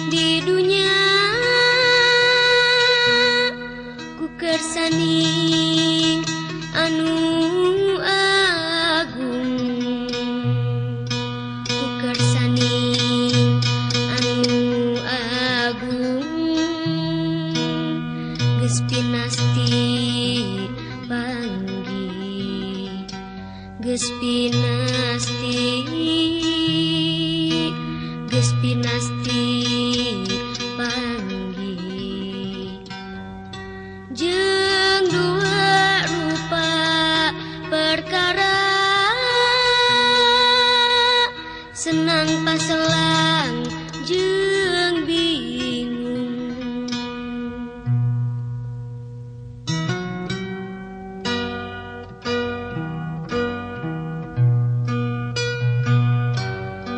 di dunia ku kersani anu agung, ku kersani anu agung, geus pinasti panggih, geus pinasti, geus pinasti panggih. Jeung dua rupa perkara senang paselang jeung bingung.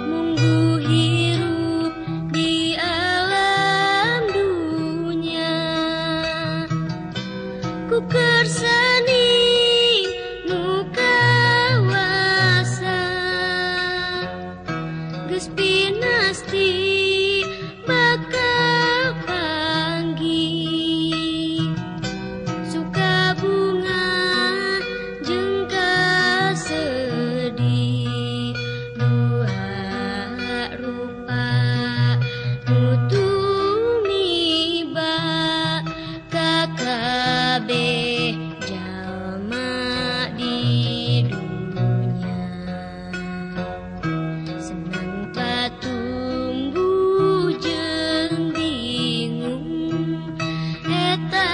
Munggu hirup di alam dunia, ku kersani nu kawasa, geus pinasti bakal panggih, suka bunga jeung kasedih, dua rupa nu tumiba ka kabeh jalma di dunia. Senang patumbuh jeung bingung, eta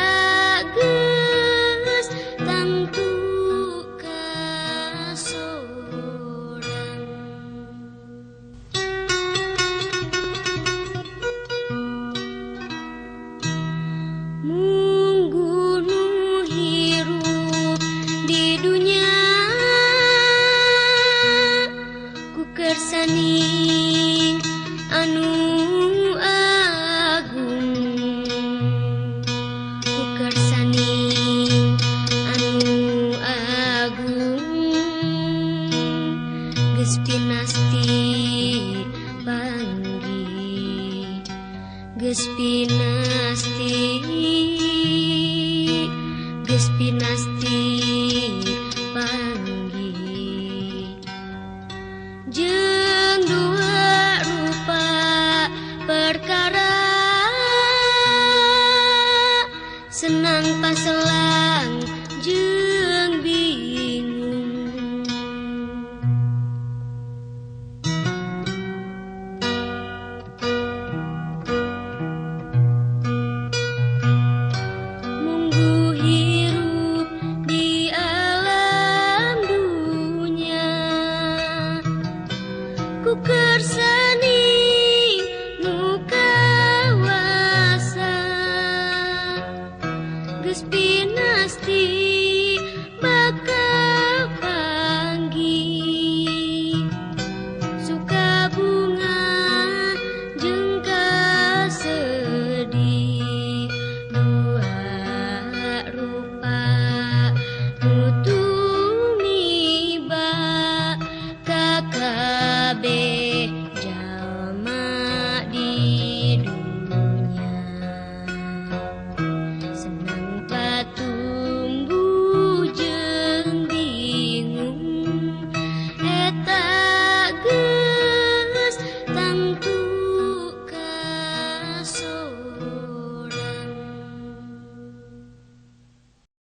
geus tantu kasorang. Munggu nu hirup di dunia ku kersani anu agung, ku kersani anu agung, geus pinasti panggih, geus pinasti, geus pinasti panggih. Jeung dua rupa perkara senang paselang